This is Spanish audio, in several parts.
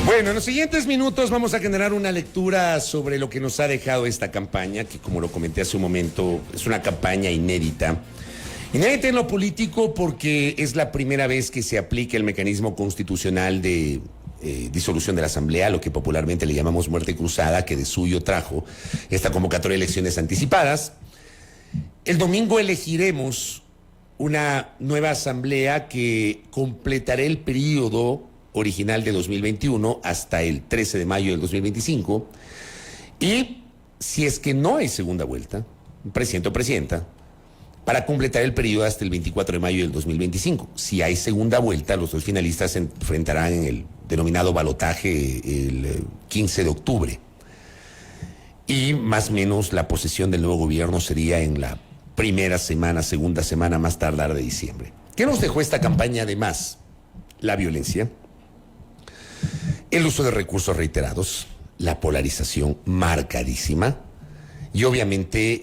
Bueno, en los siguientes minutos vamos a generar una lectura sobre lo que nos ha dejado esta campaña, que como lo comenté hace un momento, es una campaña inédita. Inédita en lo político porque es la primera vez que se aplica el mecanismo constitucional de disolución de la Asamblea, lo que popularmente le llamamos muerte cruzada, que de suyo trajo esta convocatoria de elecciones anticipadas. El domingo elegiremos una nueva Asamblea que completará el periodo original de 2021 hasta el 13 de mayo del 2025, y si es que no hay segunda vuelta, presidente o presidenta, para completar el periodo hasta el 24 de mayo del 2025. Si hay segunda vuelta, los dos finalistas se enfrentarán en el denominado balotaje el 15 de octubre, y más o menos la posesión del nuevo gobierno sería en la primera semana, segunda semana, más tardar de diciembre. ¿Qué nos dejó esta campaña además? La violencia, el uso de recursos reiterados, la polarización marcadísima y obviamente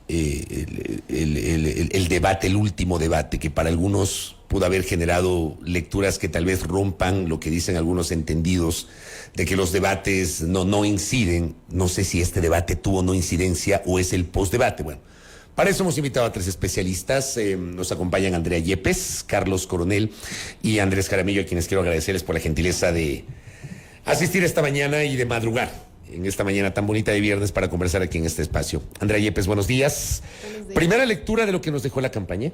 el debate, el último debate, que para algunos pudo haber generado lecturas que tal vez rompan lo que dicen algunos entendidos de que los debates no inciden. No sé si este debate tuvo no incidencia o es el postdebate. Bueno, para eso hemos invitado a tres especialistas. Nos acompañan Andrea Yepes, Carlos Coronel y Andrés Jaramillo, a quienes quiero agradecerles por la gentileza de asistir esta mañana y de madrugar en esta mañana tan bonita de viernes para conversar aquí en este espacio. Andrea Yepes, buenos días. Buenos días. Primera lectura de lo que nos dejó la campaña.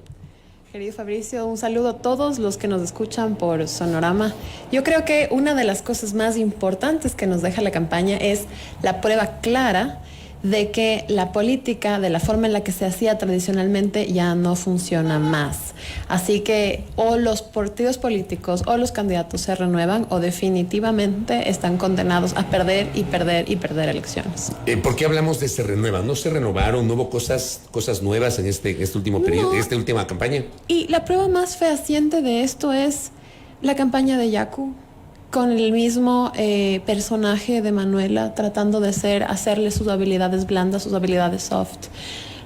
Querido Fabricio, un saludo a todos los que nos escuchan por Sonorama. Yo creo que una de las cosas más importantes que nos deja la campaña es la prueba clara de que la política, de la forma en la que se hacía tradicionalmente, ya no funciona más. Así que o los partidos políticos o los candidatos se renuevan o definitivamente están condenados a perder y perder y perder elecciones. ¿Por qué hablamos de se renuevan? ¿No se renovaron? ¿No hubo cosas nuevas en este último periodo, en esta última campaña? Y la prueba más fehaciente de esto es la campaña de Yaku, con el mismo personaje de Manuela, tratando de hacerle sus habilidades blandas, sus habilidades soft.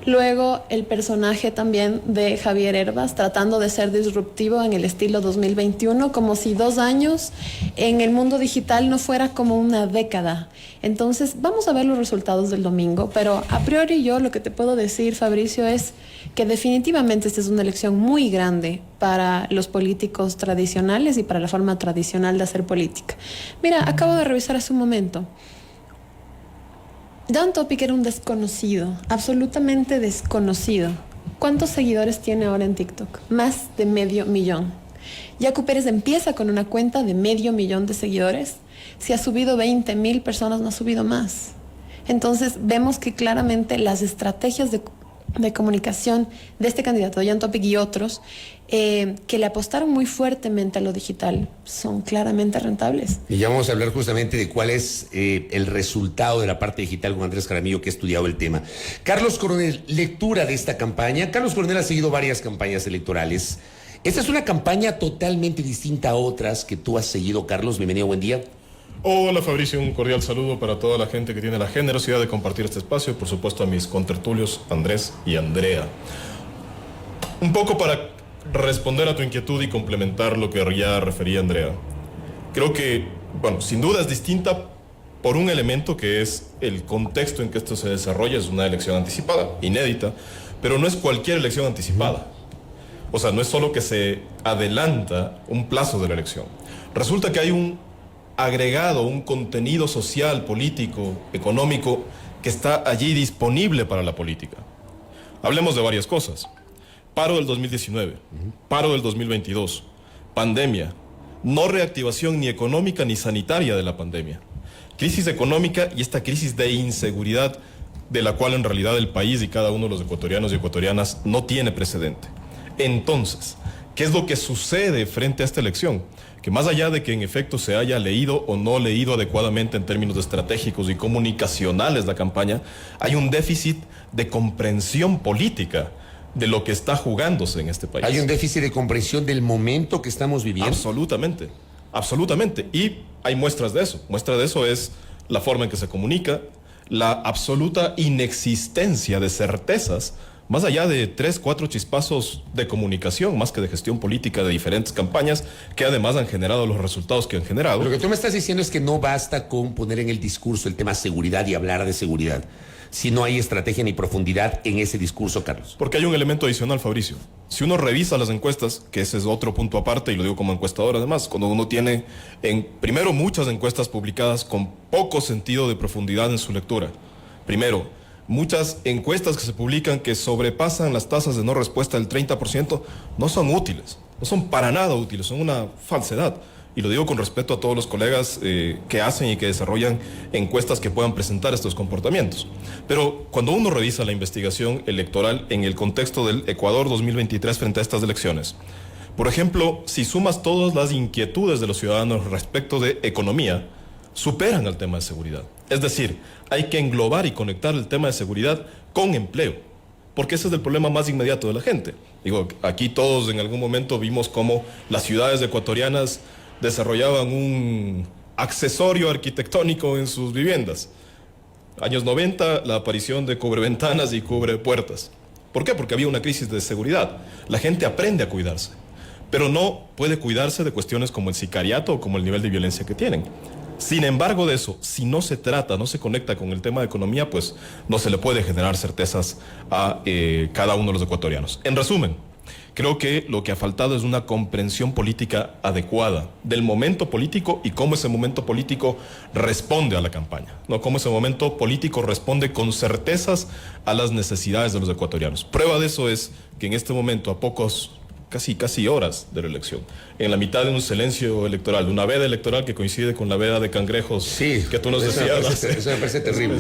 Luego el personaje también de Javier Herbas, tratando de ser disruptivo en el estilo 2021, como si 2 años en el mundo digital no fuera como una década. Entonces vamos a ver los resultados del domingo, pero a priori yo lo que te puedo decir, Fabricio, es que definitivamente esta es una elección muy grande para los políticos tradicionales y para la forma tradicional de hacer política. Mira, acabo de revisar hace un momento. Dan Topic era un desconocido, absolutamente desconocido. ¿Cuántos seguidores tiene ahora en TikTok? Más de 500,000. Yaku Pérez empieza con una cuenta de 500,000 de seguidores. Si ha subido 20,000 personas, no ha subido más. Entonces vemos que claramente las estrategias de comunicación de este candidato, Dan Topic y otros, que le apostaron muy fuertemente a lo digital, son claramente rentables. Y ya vamos a hablar justamente de cuál es el resultado de la parte digital con Andrés Jaramillo, que ha estudiado el tema. Carlos Coronel, lectura de esta campaña. Carlos Coronel ha seguido varias campañas electorales. Esta es una campaña totalmente distinta a otras que tú has seguido, Carlos. Bienvenido, buen día. Hola Fabricio, un cordial saludo para toda la gente que tiene la generosidad de compartir este espacio, por supuesto a mis contertulios Andrés y Andrea. Un poco para responder a tu inquietud y complementar lo que ya refería Andrea. Creo que, bueno, sin duda es distinta por un elemento que es el contexto en que esto se desarrolla. Es una elección anticipada, inédita, pero no es cualquier elección anticipada. O sea, no es solo que se adelanta un plazo de la elección. Resulta que hay un agregado, un contenido social, político, económico, que está allí disponible para la política. Hablemos de varias cosas. Paro del 2019, paro del 2022, pandemia, no reactivación ni económica ni sanitaria de la pandemia, crisis económica y esta crisis de inseguridad de la cual en realidad el país y cada uno de los ecuatorianos y ecuatorianas no tiene precedente. Entonces, ¿qué es lo que sucede frente a esta elección? Que más allá de que en efecto se haya leído o no leído adecuadamente en términos estratégicos y comunicacionales la campaña, hay un déficit de comprensión política de lo que está jugándose en este país. Hay un déficit de comprensión del momento que estamos viviendo. Absolutamente, absolutamente. Y hay muestras de eso. Muestra de eso es la forma en que se comunica, la absoluta inexistencia de certezas más allá de 3, 4 chispazos de comunicación, más que de gestión política de diferentes campañas, que además han generado los resultados que han generado. Lo que tú me estás diciendo es que no basta con poner en el discurso el tema seguridad y hablar de seguridad, si no hay estrategia ni profundidad en ese discurso, Carlos. Porque hay un elemento adicional, Fabricio. Si uno revisa las encuestas, que ese es otro punto aparte, y lo digo como encuestador además, cuando uno tiene, primero, muchas encuestas publicadas con poco sentido de profundidad en su lectura. Primero, muchas encuestas que se publican que sobrepasan las tasas de no respuesta del 30%, no son útiles, no son para nada útiles, son una falsedad. Y lo digo con respeto a todos los colegas que hacen y que desarrollan encuestas que puedan presentar estos comportamientos. Pero cuando uno revisa la investigación electoral en el contexto del Ecuador 2023 frente a estas elecciones, por ejemplo, si sumas todas las inquietudes de los ciudadanos respecto de economía, superan al tema de seguridad. Es decir, hay que englobar y conectar el tema de seguridad con empleo, porque ese es el problema más inmediato de la gente. Digo, aquí todos en algún momento vimos cómo las ciudades ecuatorianas desarrollaban un accesorio arquitectónico en sus viviendas. Años 90, la aparición de cubreventanas y cubrepuertas. ¿Por qué? Porque había una crisis de seguridad. La gente aprende a cuidarse, pero no puede cuidarse de cuestiones como el sicariato o como el nivel de violencia que tienen. Sin embargo de eso, si no se trata, no se conecta con el tema de economía, pues no se le puede generar certezas a cada uno de los ecuatorianos. En resumen, creo que lo que ha faltado es una comprensión política adecuada del momento político y cómo ese momento político responde a la campaña, no cómo ese momento político responde con certezas a las necesidades de los ecuatorianos. Prueba de eso es que en este momento, a casi horas de la elección, en la mitad de un silencio electoral, una veda electoral que coincide con la veda de cangrejos, sí, que tú nos decías. Eso me parece terrible.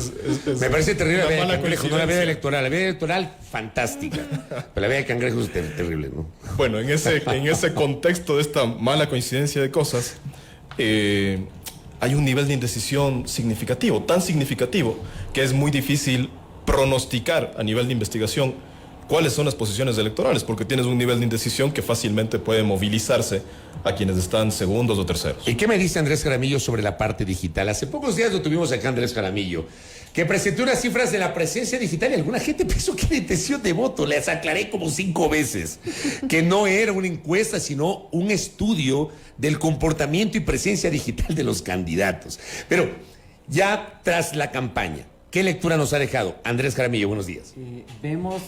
Me parece terrible la veda de cangrejos, no la veda electoral. La veda electoral, fantástica. Pero la veda de cangrejos es terrible, ¿no? Bueno, en ese contexto de esta mala coincidencia de cosas, hay un nivel de indecisión significativo, tan significativo que es muy difícil pronosticar a nivel de investigación cuáles son las posiciones electorales, porque tienes un nivel de indecisión que fácilmente puede movilizarse a quienes están segundos o terceros. ¿Y qué me dice Andrés Jaramillo sobre la parte digital? Hace pocos días lo tuvimos acá, Andrés Jaramillo, que presentó unas cifras de la presencia digital y alguna gente pensó que era intención de voto. Les aclaré como 5 veces que no era una encuesta, sino un estudio del comportamiento y presencia digital de los candidatos. Pero ya tras la campaña, ¿qué lectura nos ha dejado? Andrés Jaramillo, buenos días. Vemos,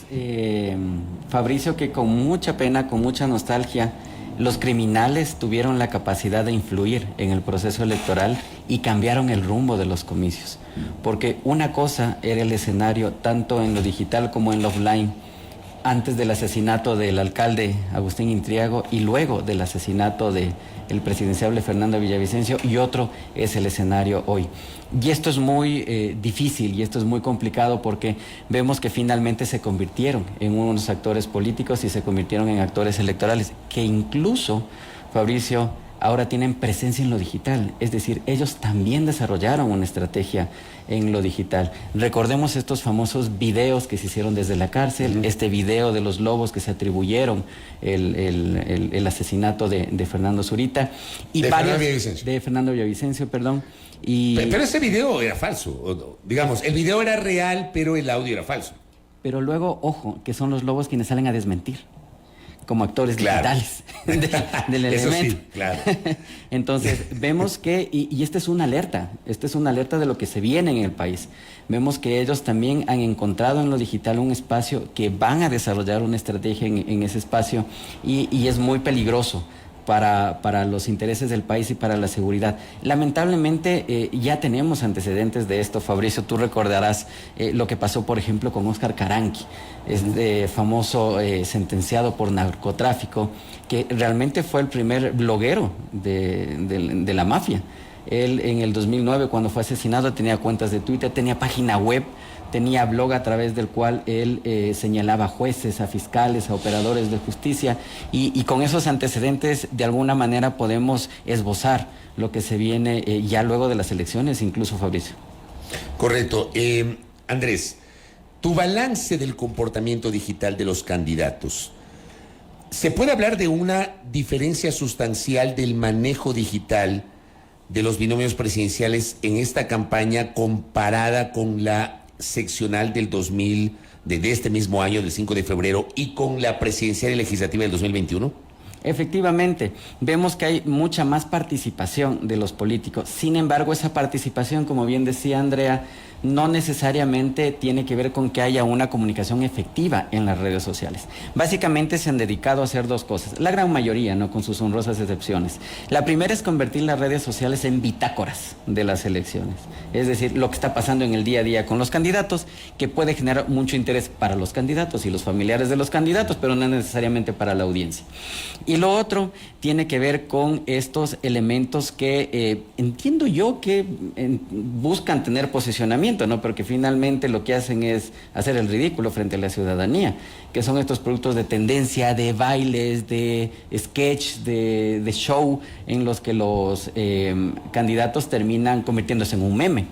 Fabricio, que con mucha pena, con mucha nostalgia, los criminales tuvieron la capacidad de influir en el proceso electoral y cambiaron el rumbo de los comicios. Porque una cosa era el escenario, tanto en lo digital como en lo offline, antes del asesinato del alcalde Agustín Intriago y luego del asesinato del presidenciable Fernando Villavicencio, y otro es el escenario hoy. Y esto es muy difícil y esto es muy complicado porque vemos que finalmente se convirtieron en unos actores políticos y se convirtieron en actores electorales, que incluso, Fabricio, ahora tienen presencia en lo digital. Es decir, ellos también desarrollaron una estrategia en lo digital. Recordemos estos famosos videos que se hicieron desde la cárcel, este video de los lobos que se atribuyeron el asesinato de Fernando Zurita. Y de Fernando Villavicencio, perdón. Pero ese video era falso. Digamos, el video era real, pero el audio era falso. Pero luego, ojo, que son los lobos quienes salen a desmentir, como actores digitales del elemento. Eso sí, claro. Entonces, vemos que, y esta es una alerta de lo que se viene en el país. Vemos que ellos también han encontrado en lo digital un espacio que van a desarrollar una estrategia en ese espacio y es muy peligroso para los intereses del país y para la seguridad. Lamentablemente ya tenemos antecedentes de esto, Fabricio. Tú recordarás lo que pasó, por ejemplo, con Óscar Caranqui, este famoso sentenciado por narcotráfico, que realmente fue el primer bloguero de la mafia. Él en el 2009, cuando fue asesinado, tenía cuentas de Twitter, tenía página web, tenía blog a través del cual él señalaba a jueces, a fiscales, a operadores de justicia, y con esos antecedentes de alguna manera podemos esbozar lo que se viene ya luego de las elecciones, incluso, Fabricio. Correcto. Andrés, tu balance del comportamiento digital de los candidatos. ¿Se puede hablar de una diferencia sustancial del manejo digital de los binomios presidenciales en esta campaña comparada con la seccional del 2000 de este mismo año, del 5 de febrero, y con la presidencial y legislativa del 2021? Efectivamente, vemos que hay mucha más participación de los políticos. Sin embargo, esa participación, como bien decía Andrea, no necesariamente tiene que ver con que haya una comunicación efectiva en las redes sociales. Básicamente se han dedicado a hacer dos cosas, la gran mayoría, ¿no?, con sus honrosas excepciones. La primera es convertir las redes sociales en bitácoras de las elecciones, es decir, lo que está pasando en el día a día con los candidatos, que puede generar mucho interés para los candidatos y los familiares de los candidatos, pero no necesariamente para la audiencia. Y lo otro tiene que ver con estos elementos que entiendo yo que buscan tener posicionamiento, ¿no? Pero que finalmente lo que hacen es hacer el ridículo frente a la ciudadanía, que son estos productos de tendencia, de bailes, de sketch, de show, en los que los candidatos terminan convirtiéndose en un meme.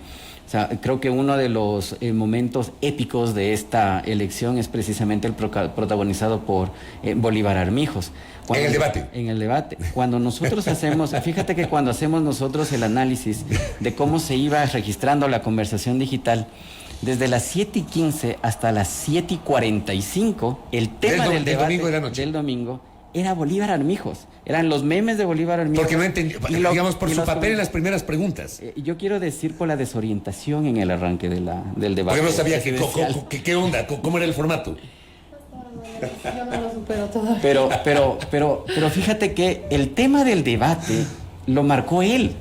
O sea, creo que uno de los momentos épicos de esta elección es precisamente el protagonizado por Bolívar Armijos. En el debate. En el debate. Cuando nosotros hacemos, fíjate que cuando hacemos nosotros el análisis de cómo se iba registrando la conversación digital, desde las 7:15 hasta las 7:45, el tema del debate domingo de la noche. del domingo era Bolívar Armijos. Eran los memes de Bolívar Armijos. Porque no entendí, digamos, por su papel en las primeras preguntas. Yo quiero decir por la desorientación en el arranque del debate. Porque no sabía qué onda, cómo era el formato. Yo no lo supero todavía. Pero fíjate que el tema del debate lo marcó él.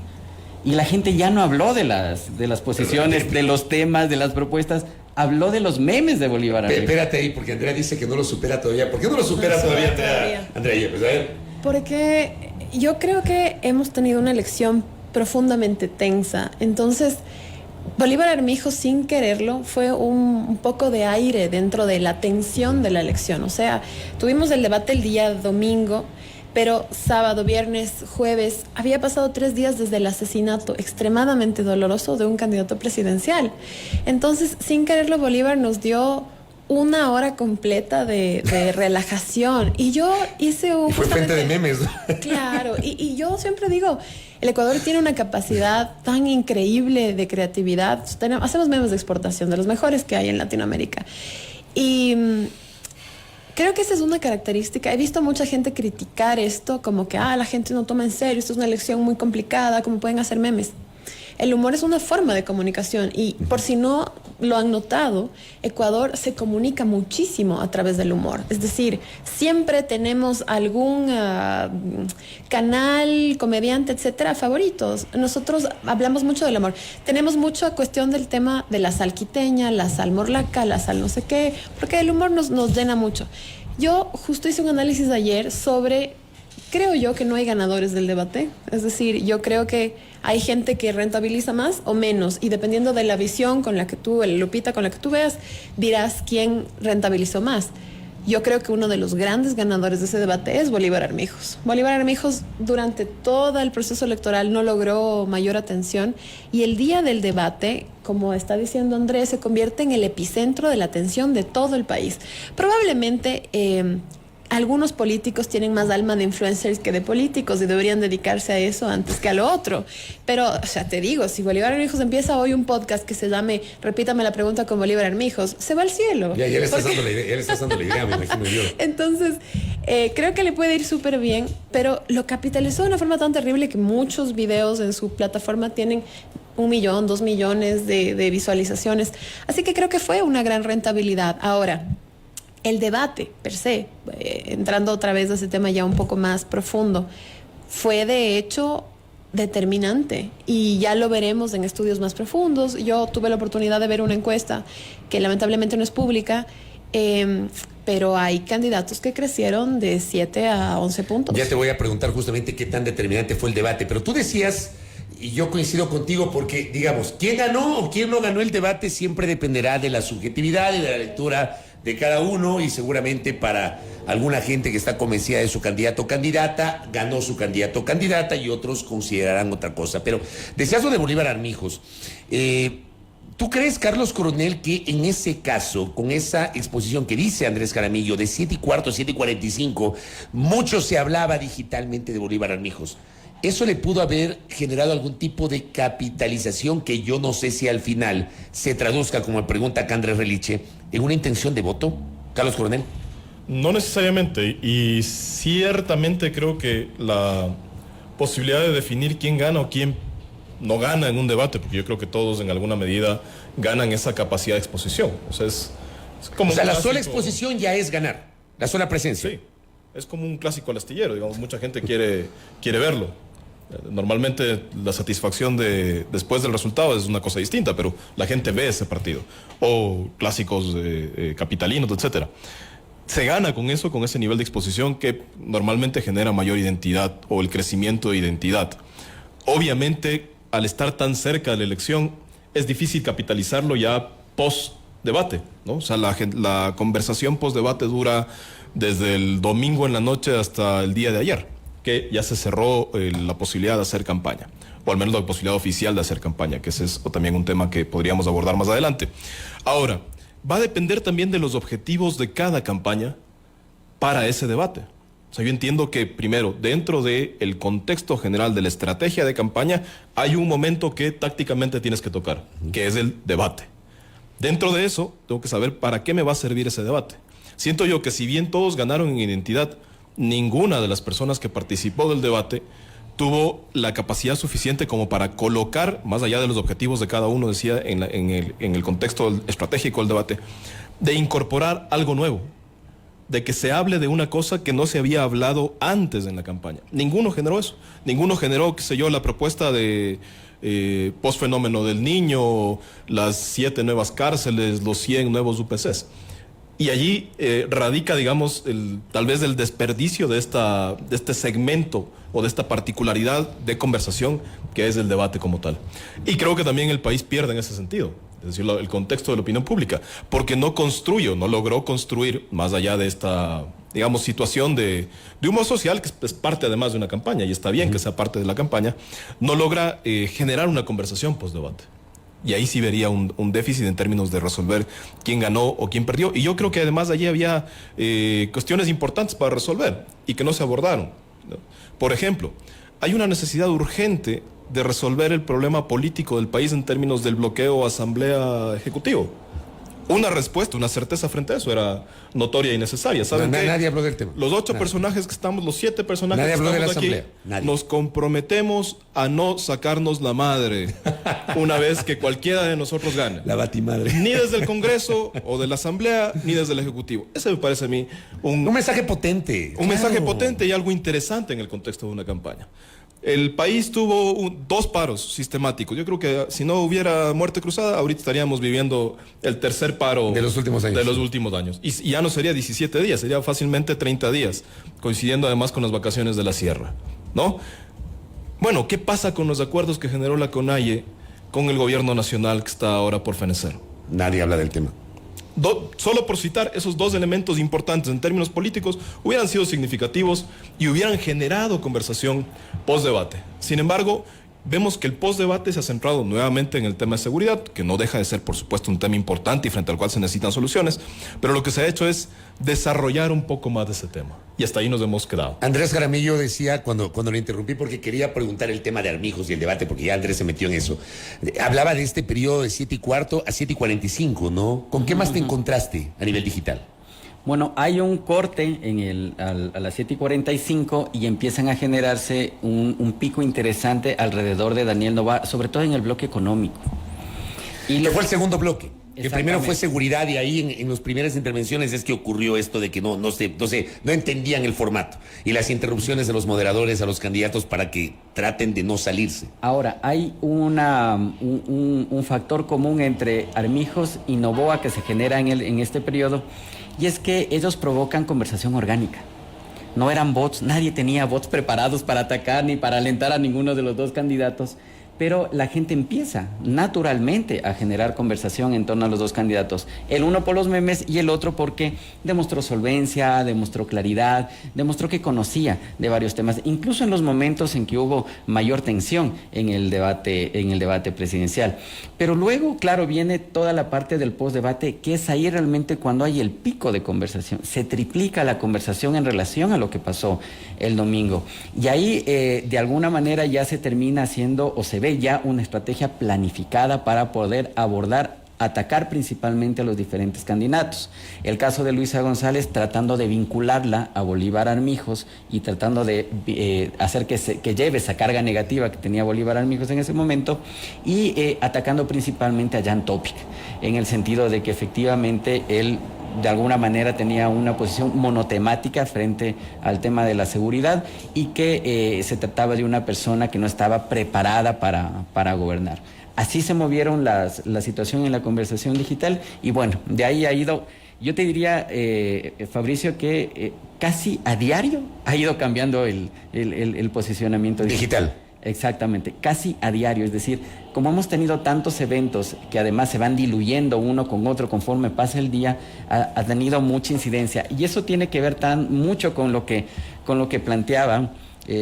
Y la gente ya no habló de las posiciones, de los temas, de las propuestas. Habló de los memes de Bolívar. Espérate ahí, porque Andrea dice que no lo supera todavía. ¿Por qué no lo supera todavía, Andrea? Pues a ver. Porque yo creo que hemos tenido una elección profundamente tensa. Entonces, Bolívar Armijos, sin quererlo, fue un poco de aire dentro de la tensión de la elección. O sea, tuvimos el debate el día domingo, pero sábado, viernes, jueves, había pasado 3 días desde el asesinato extremadamente doloroso de un candidato presidencial. Entonces, sin quererlo, Bolívar nos dio 1 hora completa de relajación. Y yo hice un... Y fue fuente de memes, ¿no? Claro, y yo siempre digo, el Ecuador tiene una capacidad tan increíble de creatividad. Hacemos memes de exportación, de los mejores que hay en Latinoamérica. Y creo que esa es una característica. He visto mucha gente criticar esto, como que la gente no toma en serio, esto es una elección muy complicada, ¿cómo pueden hacer memes? El humor es una forma de comunicación y, por si no lo han notado, Ecuador se comunica muchísimo a través del humor. Es decir, siempre tenemos algún canal, comediante, etcétera, favoritos. Nosotros hablamos mucho del amor. Tenemos mucha cuestión del tema de la sal quiteña, la sal morlaca, la sal no sé qué, porque el humor nos llena mucho. Yo justo hice un análisis ayer sobre... Creo yo que no hay ganadores del debate. Es decir, yo creo que hay gente que rentabiliza más o menos y dependiendo de la visión con la que tú, el lupita con la que tú veas, dirás quién rentabilizó más. Yo creo que uno de los grandes ganadores de ese debate es Bolívar Armijos. Bolívar Armijos durante todo el proceso electoral no logró mayor atención y el día del debate, como está diciendo Andrés, se convierte en el epicentro de la atención de todo el país. Probablemente... algunos políticos tienen más alma de influencers que de políticos y deberían dedicarse a eso antes que a lo otro. Pero, o sea, te digo, si Bolívar Armijos empieza hoy un podcast que se llame Repítame la pregunta con Bolívar Armijos, se va al cielo. Ya le estás dando la idea, me imagino yo. Entonces, creo que le puede ir súper bien, pero lo capitalizó de una forma tan terrible que muchos videos en su plataforma tienen 1 millón, 2 millones de visualizaciones. Así que creo que fue una gran rentabilidad. Ahora, el debate, per se, entrando otra vez a ese tema ya un poco más profundo, fue de hecho determinante y ya lo veremos en estudios más profundos. Yo tuve la oportunidad de ver una encuesta que lamentablemente no es pública, pero hay candidatos que crecieron de 7 a 11 puntos. Ya te voy a preguntar justamente qué tan determinante fue el debate, pero tú decías, y yo coincido contigo porque, digamos, quién ganó o quién no ganó el debate siempre dependerá de la subjetividad y de la lectura de cada uno y seguramente para alguna gente que está convencida de su candidato o candidata, ganó su candidato o candidata y otros considerarán otra cosa. Pero decías lo de Bolívar Armijos. ¿Tú crees, Carlos Coronel, que en ese caso, con esa exposición que dice Andrés Jaramillo de 7:15, 7:45, mucho se hablaba digitalmente de Bolívar Armijos? eso le pudo haber generado algún tipo de capitalización que yo no sé si al final se traduzca, como pregunta acá Andrés Reliche, en una intención de voto. Carlos Coronel. No necesariamente, y ciertamente creo que la posibilidad de definir quién gana o quién no gana en un debate, porque yo creo que todos en alguna medida ganan esa capacidad de exposición. O sea, es como O sea, un la clásico. sola exposición ya es ganar, la sola presencia. Sí, es como un clásico al astillero, digamos, mucha gente quiere verlo. Normalmente la satisfacción después del resultado es una cosa distinta, pero la gente ve ese partido. O clásicos capitalinos, etcétera. Se gana con eso, con ese nivel de exposición que normalmente genera mayor identidad o el crecimiento de identidad. Obviamente, al estar tan cerca de la elección, es difícil capitalizarlo ya post-debate, ¿no? O sea, la conversación post-debate dura desde el domingo en la noche hasta el día de ayer, que ya se cerró la posibilidad de hacer campaña, o al menos la posibilidad oficial de hacer campaña, que ese es también un tema que podríamos abordar más adelante. Ahora, va a depender también de los objetivos de cada campaña para ese debate. O sea, yo entiendo que, primero, dentro del contexto general de la estrategia de campaña, hay un momento que tácticamente tienes que tocar, que es el debate. Dentro de eso, tengo que saber para qué me va a servir ese debate. Siento yo que si bien todos ganaron en identidad, ninguna de las personas que participó del debate tuvo la capacidad suficiente como para colocar, más allá de los objetivos de cada uno, decía, en el contexto estratégico del debate, de incorporar algo nuevo, de que se hable de una cosa que no se había hablado antes en la campaña. Ninguno generó eso. Ninguno generó, qué sé yo, la propuesta de post-fenómeno del Niño, las 7 nuevas cárceles, los 100 nuevos UPCs. Y allí radica, digamos, tal vez el desperdicio de este segmento o de esta particularidad de conversación que es el debate como tal. Y creo que también el país pierde en ese sentido, es decir, el contexto de la opinión pública, porque no logró construir, más allá de esta, digamos, situación de humor social, que es parte además de una campaña, y está bien que sea parte de la campaña, no logra generar una conversación post-debate. Y ahí sí vería un déficit en términos de resolver quién ganó o quién perdió. Y yo creo que además allí había cuestiones importantes para resolver y que no se abordaron, ¿no? Por ejemplo, hay una necesidad urgente de resolver el problema político del país en términos del bloqueo asamblea ejecutivo. Una respuesta, una certeza frente a eso era notoria y necesaria. ¿Saben qué? Nadie habló del tema. Los 8 personajes que estamos, los 7 personajes Nadie que habló de la estamos aquí, asamblea. Nadie. nos comprometemos a no sacarnos la madre una vez que cualquiera de nosotros gane. La batimadre. Ni desde el Congreso o de la Asamblea, ni desde el Ejecutivo. Ese me parece a mí Un mensaje potente. un mensaje potente y algo interesante en el contexto de una campaña. El país tuvo 2 paros sistemáticos. Yo creo que si no hubiera muerte cruzada, ahorita estaríamos viviendo el tercer paro De los últimos años. de los últimos años. Y ya no sería 17 días, sería fácilmente 30 días, coincidiendo además con las vacaciones de la sierra, ¿no? Bueno, ¿qué pasa con los acuerdos que generó la CONAIE con el gobierno nacional que está ahora por fenecer? Nadie habla del tema. Solo por citar esos 2 elementos importantes en términos políticos, hubieran sido significativos y hubieran generado conversación post-debate. Sin embargo, vemos que el post-debate se ha centrado nuevamente en el tema de seguridad, que no deja de ser, por supuesto, un tema importante y frente al cual se necesitan soluciones, pero lo que se ha hecho es desarrollar un poco más de ese tema. Y hasta ahí nos hemos quedado. Andrés Jaramillo decía, cuando le interrumpí, porque quería preguntar el tema de Armijos y el debate, porque ya Andrés se metió en eso. Hablaba de este periodo de 7:15 a 7:45, ¿no? ¿Con qué más te encontraste a nivel digital? Bueno, hay un corte a las 7:45 y empiezan a generarse un pico interesante alrededor de Daniel Noboa, sobre todo en el bloque económico. Que fue el segundo bloque. Que primero fue Exactamente. seguridad y ahí en las primeras intervenciones es que ocurrió esto de que no entendían el formato y las interrupciones de los moderadores a los candidatos para que traten de no salirse. Ahora, hay un factor común entre Armijos y Noboa que se genera en este periodo, y es que ellos provocan conversación orgánica. No eran bots, nadie tenía bots preparados para atacar ni para alentar a ninguno de los 2 candidatos, pero la gente empieza naturalmente a generar conversación en torno a los dos candidatos. El uno por los memes y el otro porque demostró solvencia, demostró claridad, demostró que conocía de varios temas, incluso en los momentos en que hubo mayor tensión en el debate presidencial. Pero luego, claro, viene toda la parte del postdebate, que es ahí realmente cuando hay el pico de conversación. Se triplica la conversación en relación a lo que pasó el domingo. Y ahí, de alguna manera, ya se termina haciendo, o se ve ya una estrategia planificada para poder atacar principalmente a los diferentes candidatos. El caso de Luisa González tratando de vincularla a Bolívar Armijos y tratando de hacer que lleve esa carga negativa que tenía Bolívar Armijos en ese momento, y atacando principalmente a Jan Topic, en el sentido de que efectivamente él de alguna manera tenía una posición monotemática frente al tema de la seguridad y que se trataba de una persona que no estaba preparada para gobernar. Así se movieron la situación en la conversación digital y bueno, de ahí ha ido, yo te diría, Fabricio, que casi a diario ha ido cambiando el posicionamiento digital. Exactamente, casi a diario, es decir, como hemos tenido tantos eventos que además se van diluyendo uno con otro conforme pasa el día, ha tenido mucha incidencia y eso tiene que ver mucho con lo que planteaba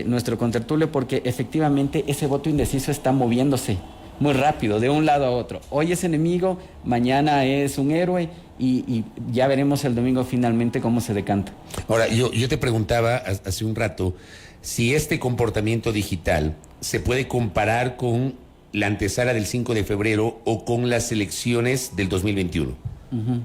nuestro contertulio, porque efectivamente ese voto indeciso está moviéndose muy rápido de un lado a otro. Hoy es enemigo, mañana es un héroe y ya veremos el domingo finalmente cómo se decanta. Ahora, yo te preguntaba hace un rato si este comportamiento digital se puede comparar con la antesala del 5 de febrero o con las elecciones del 2021. Uh-huh.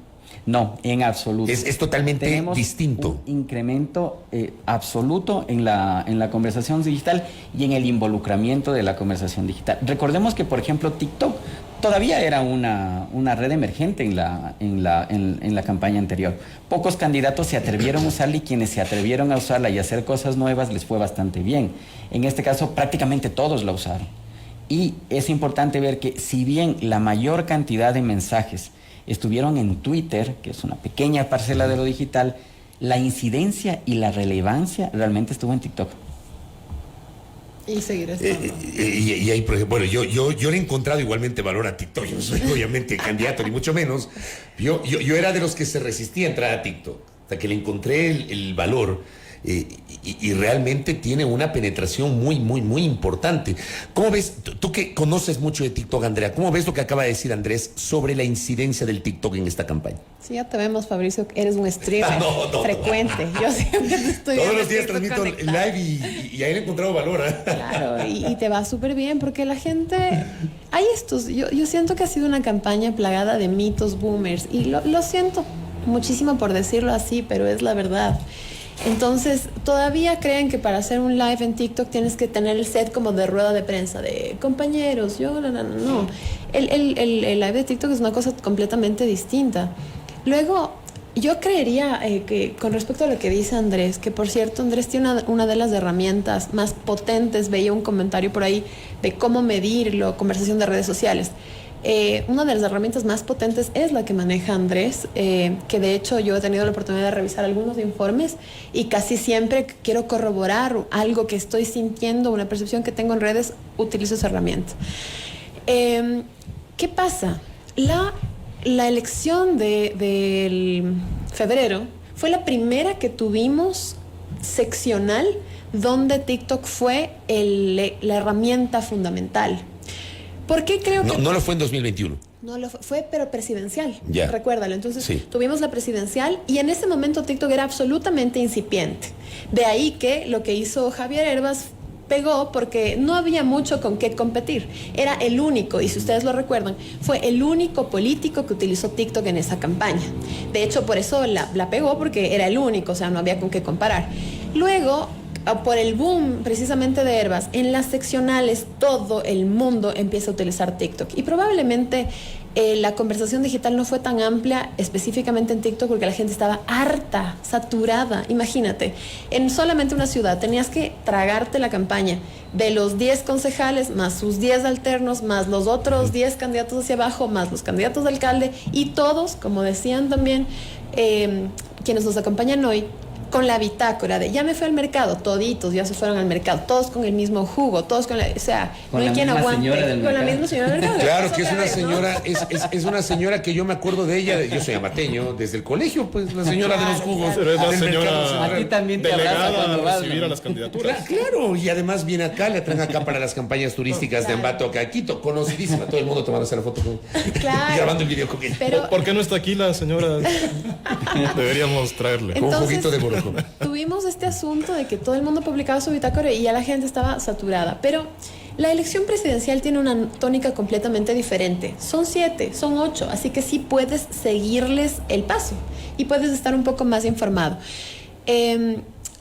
No, en absoluto. Es totalmente Tenemos distinto. Un incremento absoluto en la conversación digital y en el involucramiento de la conversación digital. Recordemos que, por ejemplo, TikTok todavía era una red emergente en la campaña anterior. Pocos candidatos se atrevieron a usarla y quienes se atrevieron a usarla y a hacer cosas nuevas les fue bastante bien. En este caso, prácticamente todos la usaron. Y es importante ver que si bien la mayor cantidad de mensajes estuvieron en Twitter, que es una pequeña parcela de lo digital, la incidencia y la relevancia realmente estuvo en TikTok. Y seguir estando. Y ahí, por ejemplo, bueno, yo le he encontrado igualmente valor a TikTok. Yo no soy obviamente candidato, ni mucho menos. Yo era de los que se resistía a entrar a TikTok, hasta que le encontré el valor. Y realmente tiene una penetración muy, muy, muy importante. ¿Cómo ves, tú que conoces mucho de TikTok, Andrea, cómo ves lo que acaba de decir Andrés sobre la incidencia del TikTok en esta campaña? Sí, ya te vemos, Fabricio, eres un streamer frecuente. Yo siempre te estoy todos los días transmito live y ahí le he encontrado valor. Claro, y te va súper bien porque la gente... Hay yo siento que ha sido una campaña plagada de mitos boomers y lo siento muchísimo por decirlo así, pero es la verdad. Entonces, todavía creen que para hacer un live en TikTok tienes que tener el set como de rueda de prensa, de compañeros, no. El live de TikTok es una cosa completamente distinta. Luego, yo creería que con respecto a lo que dice Andrés, que por cierto, Andrés tiene una de las herramientas más potentes, veía un comentario por ahí de cómo medirlo, conversación de redes sociales. Una de las herramientas más potentes es la que maneja Andrés, que de hecho yo he tenido la oportunidad de revisar algunos informes y casi siempre quiero corroborar algo que estoy sintiendo, una percepción que tengo en redes, utilizo esa herramienta. ¿Qué pasa? La elección del febrero fue la primera que tuvimos seccional donde TikTok fue la herramienta fundamental. ¿Por qué creo que...? No lo fue en 2021. No lo fue, pero presidencial. Ya. Recuérdalo. Entonces, sí, tuvimos la presidencial y en ese momento TikTok era absolutamente incipiente. De ahí que lo que hizo Javier Herbas pegó porque no había mucho con qué competir. Era el único, y si ustedes lo recuerdan, fue el único político que utilizó TikTok en esa campaña. De hecho, por eso la pegó, porque era el único, o sea, no había con qué comparar. Luego, por el boom precisamente de Herbas, en las seccionales todo el mundo empieza a utilizar TikTok y probablemente la conversación digital no fue tan amplia específicamente en TikTok porque la gente estaba harta, saturada. Imagínate, en solamente una ciudad tenías que tragarte la campaña de los 10 concejales más sus 10 alternos más los otros 10 candidatos hacia abajo más los candidatos de alcalde y todos, como decían también quienes nos acompañan hoy, con la bitácora de ya me fui al mercado, toditos ya se fueron al mercado, todos con el mismo jugo, todos con la, o sea, con no hay la quien misma aguante, señora del con la mercado. misma señora del mercado. Claro que es Otra una vez, ¿no? señora, es una señora que yo me acuerdo de ella, yo soy amateño, desde el colegio, pues la señora de los jugos. Pero es la del mercado señora central. A ti también te abraza delegada cuando a vas, recibir ¿no? a las candidaturas. Claro, y además viene acá, le traen acá para las campañas turísticas de Ambato acá a Quito, conocidísima, todo el mundo tomándose la foto con Claro. y grabando el video con ella. Pero ¿Por qué no está aquí la señora? Deberíamos traerle. Con un juguito de borojó. tuvimos este asunto de que todo el mundo publicaba su bitácora y ya la gente estaba saturada. Pero la elección presidencial tiene una tónica completamente diferente. Son 7, son 8, así que sí puedes seguirles el paso y puedes estar un poco más informado.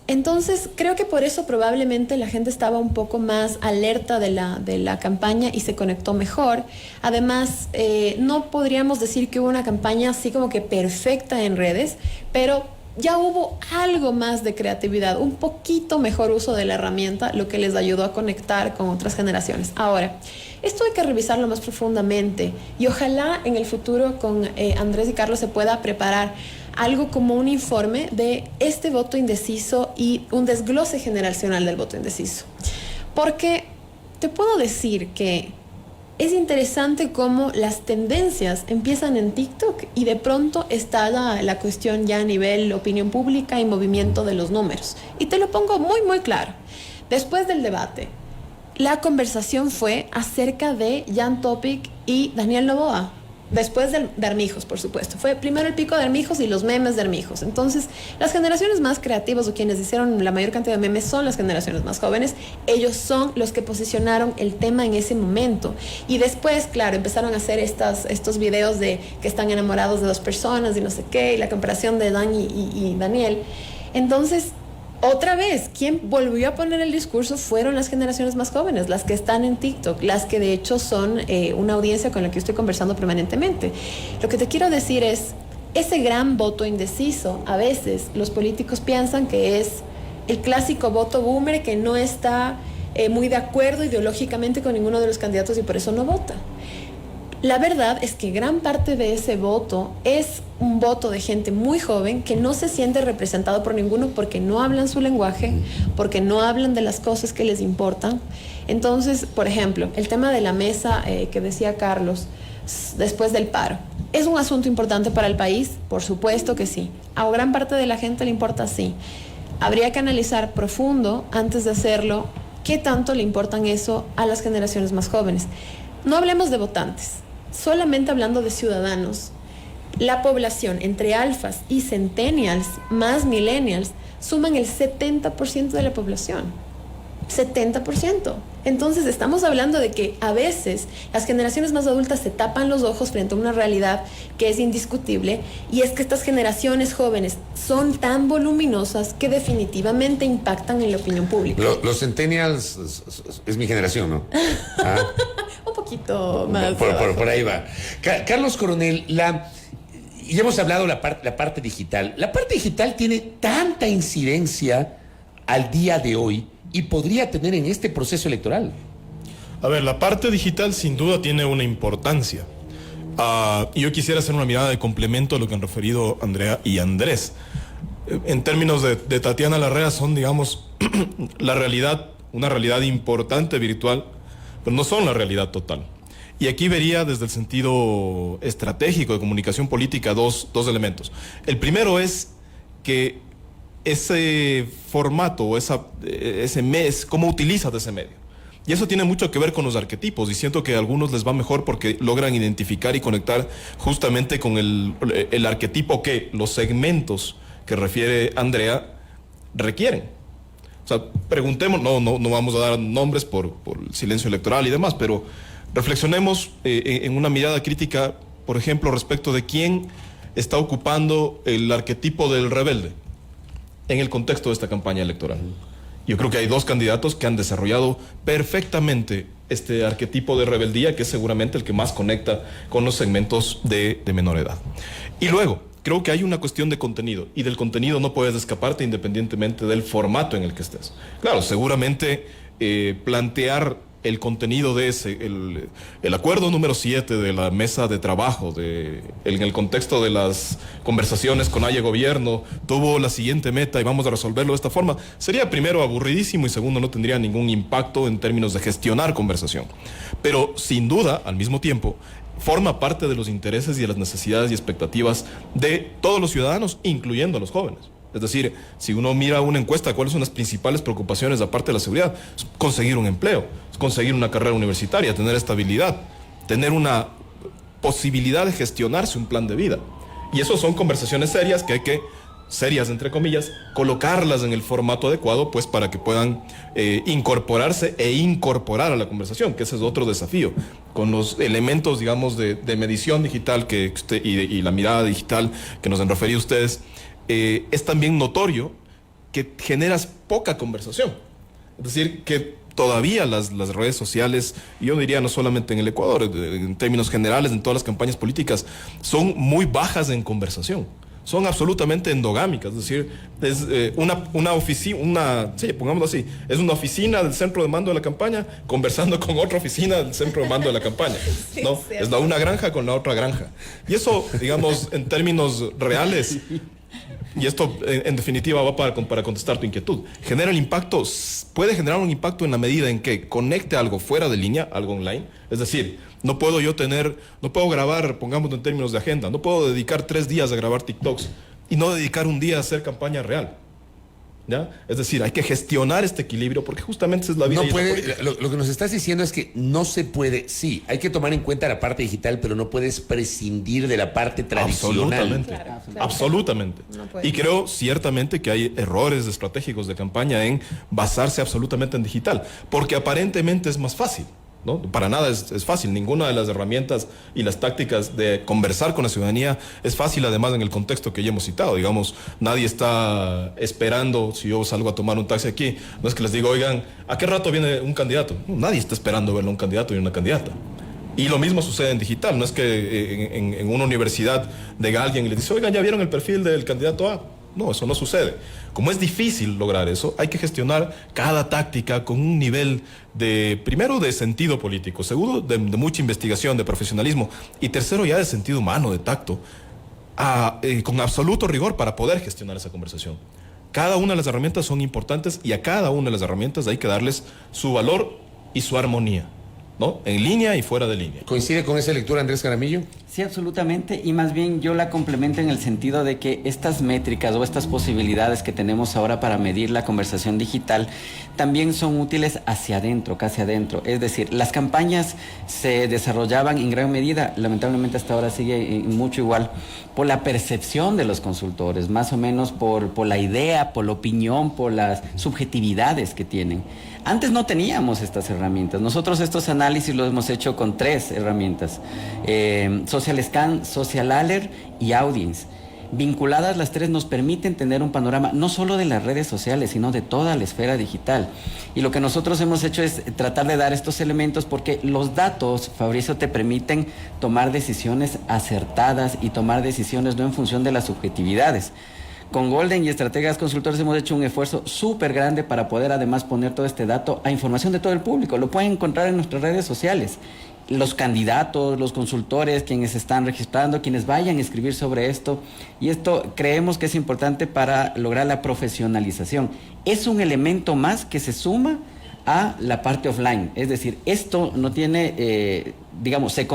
Entonces, creo que por eso probablemente la gente estaba un poco más alerta de la campaña y se conectó mejor. Además, no podríamos decir que hubo una campaña así como que perfecta en redes, pero ya hubo algo más de creatividad, un poquito mejor uso de la herramienta, lo que les ayudó a conectar con otras generaciones. Ahora, esto hay que revisarlo más profundamente y ojalá en el futuro con Andrés y Carlos se pueda preparar algo como un informe de este voto indeciso y un desglose generacional del voto indeciso. Porque te puedo decir que es interesante cómo las tendencias empiezan en TikTok y de pronto está la cuestión ya a nivel opinión pública y movimiento de los números. Y te lo pongo muy, muy claro. Después del debate, la conversación fue acerca de Jan Topic y Daniel Noboa. Después de Armijos, por supuesto. Fue primero el pico de Armijos y los memes de Armijos. Entonces, las generaciones más creativas o quienes hicieron la mayor cantidad de memes son las generaciones más jóvenes. Ellos son los que posicionaron el tema en ese momento. Y después, claro, empezaron a hacer estos videos de que están enamorados de dos personas y no sé qué, y la comparación de Dan y Daniel. Entonces, otra vez, quien volvió a poner el discurso fueron las generaciones más jóvenes, las que están en TikTok, las que de hecho son una audiencia con la que yo estoy conversando permanentemente. Lo que te quiero decir es, ese gran voto indeciso, a veces los políticos piensan que es el clásico voto boomer que no está muy de acuerdo ideológicamente con ninguno de los candidatos y por eso no vota. La verdad es que gran parte de ese voto es un voto de gente muy joven que no se siente representado por ninguno porque no hablan su lenguaje, porque no hablan de las cosas que les importan. Entonces, por ejemplo, el tema de la mesa que decía Carlos después del paro. ¿Es un asunto importante para el país? Por supuesto que sí. A gran parte de la gente le importa, sí. Habría que analizar profundo antes de hacerlo qué tanto le importan eso a las generaciones más jóvenes. No hablemos de votantes. Solamente hablando de ciudadanos, la población entre alfas y centennials más millennials suman el 70% de la población. 70%. Entonces estamos hablando de que a veces las generaciones más adultas se tapan los ojos frente a una realidad que es indiscutible, y es que estas generaciones jóvenes son tan voluminosas que definitivamente impactan en la opinión pública. Los centennials es mi generación, ¿no? Ah. Un poquito más. Por ahí va. Carlos Coronel, ya hemos hablado la parte digital. La parte digital tiene tanta incidencia al día de hoy y podría tener en este proceso electoral. A ver, la parte digital sin duda tiene una importancia. Y yo quisiera hacer una mirada de complemento a lo que han referido Andrea y Andrés. En términos de Tatiana Larrea son, digamos, la realidad, una realidad importante virtual, pero no son la realidad total. Y aquí vería desde el sentido estratégico de comunicación política dos elementos. El primero es que ese formato o ese mes, cómo utilizas ese medio. Y eso tiene mucho que ver con los arquetipos, y siento que a algunos les va mejor porque logran identificar y conectar justamente con el arquetipo que los segmentos que refiere Andrea requieren. O sea, preguntemos, no vamos a dar nombres por el silencio electoral y demás, pero reflexionemos en una mirada crítica, por ejemplo, respecto de quién está ocupando el arquetipo del rebelde en el contexto de esta campaña electoral. Yo creo que hay dos candidatos que han desarrollado perfectamente este arquetipo de rebeldía, que es seguramente el que más conecta con los segmentos de menor edad. Y luego, creo que hay una cuestión de contenido, y del contenido no puedes escaparte independientemente del formato en el que estés. Claro, seguramente plantear el contenido de el acuerdo número 7 de la mesa de trabajo, en el contexto de las conversaciones con Haya Gobierno, tuvo la siguiente meta y vamos a resolverlo de esta forma, sería primero aburridísimo y segundo no tendría ningún impacto en términos de gestionar conversación. Pero sin duda, al mismo tiempo, forma parte de los intereses y de las necesidades y expectativas de todos los ciudadanos, incluyendo a los jóvenes. Es decir, si uno mira una encuesta, ¿cuáles son las principales preocupaciones aparte de la seguridad? Es conseguir un empleo, es conseguir una carrera universitaria, tener estabilidad, tener una posibilidad de gestionarse un plan de vida. Y eso son conversaciones serias que hay que, serias entre comillas, colocarlas en el formato adecuado, pues para que puedan incorporarse e incorporar a la conversación, que ese es otro desafío, con los elementos, digamos, de medición digital que usted, y la mirada digital que nos han referido ustedes. Es también notorio que generas poca conversación. Es decir, que todavía las redes sociales, yo diría no solamente en el Ecuador, en términos generales, en todas las campañas políticas, son muy bajas en conversación. Son absolutamente endogámicas, es decir, es una oficina, sí, pongámoslo así, es una oficina del centro de mando de la campaña conversando con otra oficina del centro de mando de la campaña, ¿no? Es una granja con la otra granja. Y eso, digamos, en términos reales, y esto en definitiva va para contestar tu inquietud, puede generar un impacto en la medida en que conecte algo fuera de línea, algo online, es decir, no puedo grabar, pongámoslo en términos de agenda, no puedo dedicar 3 días a grabar TikToks y no dedicar un día a hacer campaña real. ¿Ya? Es decir, hay que gestionar este equilibrio porque justamente esa es la vida. No puede, lo que nos estás diciendo es que no se puede, sí, hay que tomar en cuenta la parte digital, pero no puedes prescindir de la parte tradicional. Absolutamente, claro. Absolutamente. No y creo ciertamente que hay errores estratégicos de campaña en basarse absolutamente en digital, porque aparentemente es más fácil. ¿No? Para nada es fácil, ninguna de las herramientas y las tácticas de conversar con la ciudadanía es fácil, además en el contexto que ya hemos citado, digamos, nadie está esperando, si yo salgo a tomar un taxi aquí, no es que les digo, oigan, ¿a qué rato viene un candidato? No, nadie está esperando verlo un candidato y una candidata. Y lo mismo sucede en digital, no es que en una universidad llega alguien y le dice, oigan, ¿ya vieron el perfil del candidato A? No, eso no sucede. Como es difícil lograr eso, hay que gestionar cada táctica con un nivel primero de sentido político, segundo de mucha investigación, de profesionalismo y tercero ya de sentido humano, de tacto, con absoluto rigor para poder gestionar esa conversación. Cada una de las herramientas son importantes y a cada una de las herramientas hay que darles su valor y su armonía, ¿no? En línea y fuera de línea. ¿Coincide con esa lectura, Andrés Jaramillo? Sí, absolutamente, y más bien yo la complemento en el sentido de que estas métricas o estas posibilidades que tenemos ahora para medir la conversación digital también son útiles hacia adentro, casi adentro. Es decir, las campañas se desarrollaban en gran medida, lamentablemente hasta ahora sigue mucho igual, por la percepción de los consultores, más o menos por la idea, por la opinión, por las subjetividades que tienen. Antes no teníamos estas herramientas. Nosotros estos análisis los hemos hecho con 3 herramientas. Social Scan, Social Alert y Audience. Vinculadas las 3 nos permiten tener un panorama no solo de las redes sociales, sino de toda la esfera digital. Y lo que nosotros hemos hecho es tratar de dar estos elementos porque los datos, Fabricio, te permiten tomar decisiones acertadas y tomar decisiones no en función de las subjetividades. Con Golden y Estrategas Consultores hemos hecho un esfuerzo súper grande para poder además poner todo este dato a información de todo el público. Lo pueden encontrar en nuestras redes sociales. Los candidatos, los consultores, quienes están registrando, quienes vayan a escribir sobre esto. Y esto creemos que es importante para lograr la profesionalización. Es un elemento más que se suma a la parte offline. Es decir, esto no tiene, se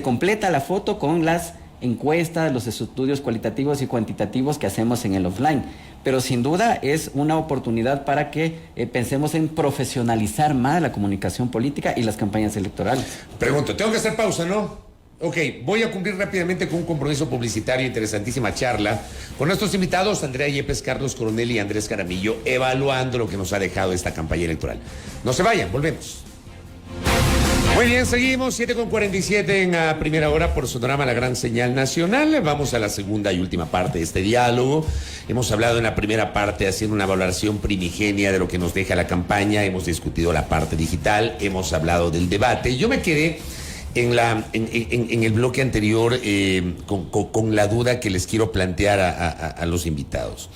completa la foto con las encuestas, los estudios cualitativos y cuantitativos que hacemos en el offline. Pero sin duda es una oportunidad para que pensemos en profesionalizar más la comunicación política y las campañas electorales. Pregunto, tengo que hacer pausa, ¿no? Ok, voy a cumplir rápidamente con un compromiso publicitario, interesantísima charla con nuestros invitados, Andrea Yepes, Carlos Coronel y Andrés Jaramillo, evaluando lo que nos ha dejado esta campaña electoral. No se vayan, volvemos. Muy bien, seguimos, 7:47 en la primera hora por Sonorama, la gran señal nacional. Vamos a la segunda y última parte de este diálogo. Hemos hablado en la primera parte haciendo una valoración primigenia de lo que nos deja la campaña. Hemos discutido la parte digital, hemos hablado del debate. Yo me quedé en el bloque anterior con la duda que les quiero plantear a los invitados.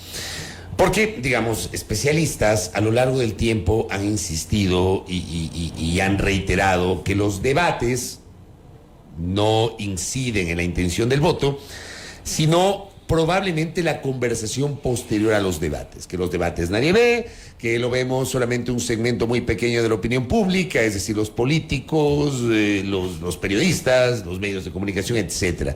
Porque, digamos, especialistas a lo largo del tiempo han insistido y han reiterado que los debates no inciden en la intención del voto, sino probablemente la conversación posterior a los debates, que los debates nadie ve, que lo vemos solamente un segmento muy pequeño de la opinión pública, es decir, los políticos, los periodistas, los medios de comunicación, etcétera.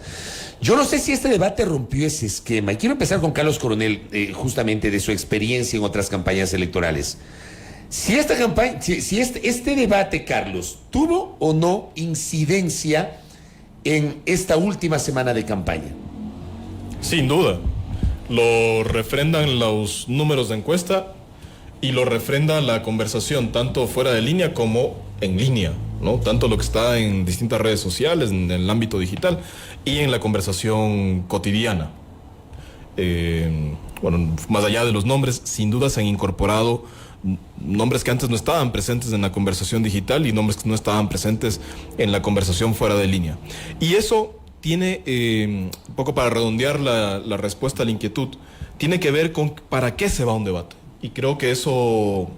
Yo no sé si este debate rompió ese esquema, y quiero empezar con Carlos Coronel, justamente de su experiencia en otras campañas electorales. Si esta campaña, si este debate, Carlos, ¿tuvo o no incidencia en esta última semana de campaña? Sin duda. Lo refrendan los números de encuesta y lo refrenda la conversación, tanto fuera de línea como en línea, ¿no? Tanto lo que está en distintas redes sociales, en el ámbito digital y en la conversación cotidiana. Bueno, más allá de los nombres, sin duda se han incorporado nombres que antes no estaban presentes en la conversación digital y nombres que no estaban presentes en la conversación fuera de línea. Y eso tiene, un poco para redondear la respuesta a la inquietud, tiene que ver con para qué se va a un debate. Y creo que eso,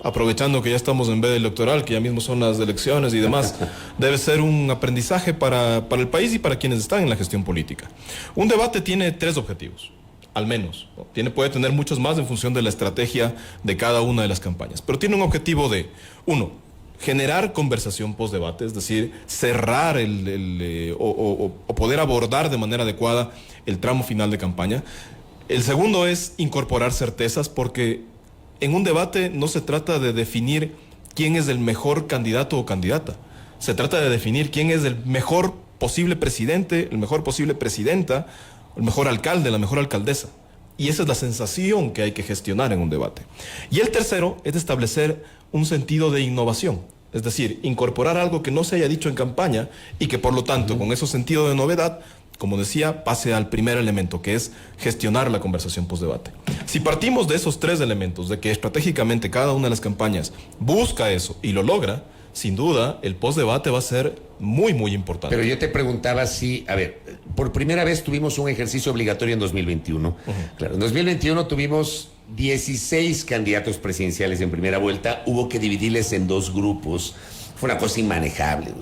aprovechando que ya estamos en veda electoral, que ya mismo son las elecciones y demás, debe ser un aprendizaje para el país y para quienes están en la gestión política. Un debate tiene 3 objetivos, al menos, ¿no? Puede tener muchos más en función de la estrategia de cada una de las campañas, pero tiene un objetivo de, 1, generar conversación post-debate, es decir, cerrar o poder abordar de manera adecuada el tramo final de campaña. El segundo es incorporar certezas, porque en un debate no se trata de definir quién es el mejor candidato o candidata. Se trata de definir quién es el mejor posible presidente, el mejor posible presidenta, el mejor alcalde, la mejor alcaldesa. Y esa es la sensación que hay que gestionar en un debate. Y el tercero es establecer un sentido de innovación, es decir, incorporar algo que no se haya dicho en campaña y que por lo tanto, con ese sentido de novedad, como decía, pase al primer elemento, que es gestionar la conversación postdebate. Si partimos de esos 3 elementos, de que estratégicamente cada una de las campañas busca eso y lo logra, sin duda, el postdebate va a ser muy, muy importante. Pero yo te preguntaba si, a ver, por primera vez tuvimos un ejercicio obligatorio en 2021. Claro, en 2021 tuvimos 16 candidatos presidenciales en primera vuelta, hubo que dividirles en 2 grupos. Fue una cosa inmanejable.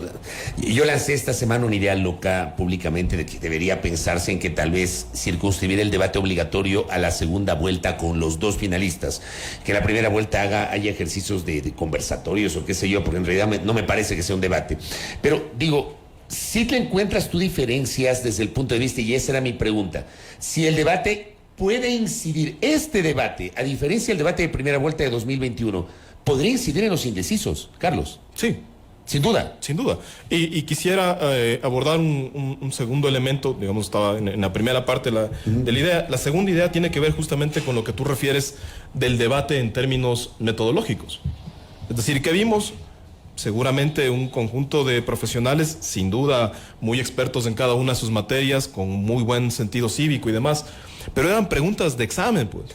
Yo lancé esta semana una idea loca públicamente de que debería pensarse en que tal vez circunscribir el debate obligatorio a la segunda vuelta con los 2 finalistas. Que la primera vuelta haya ejercicios de conversatorios o qué sé yo, porque en realidad no me parece que sea un debate. Pero digo, si te encuentras tú diferencias desde el punto de vista, y esa era mi pregunta, si el debate puede incidir, este debate, a diferencia del debate de primera vuelta de 2021, podría incidir en los indecisos, Carlos. Sí. Sin duda. Sin duda. Y quisiera abordar un segundo elemento, digamos, estaba en la primera parte de la idea. La segunda idea tiene que ver justamente con lo que tú refieres del debate en términos metodológicos. Es decir, que vimos seguramente un conjunto de profesionales, sin duda muy expertos en cada una de sus materias, con muy buen sentido cívico y demás, pero eran preguntas de examen, pues.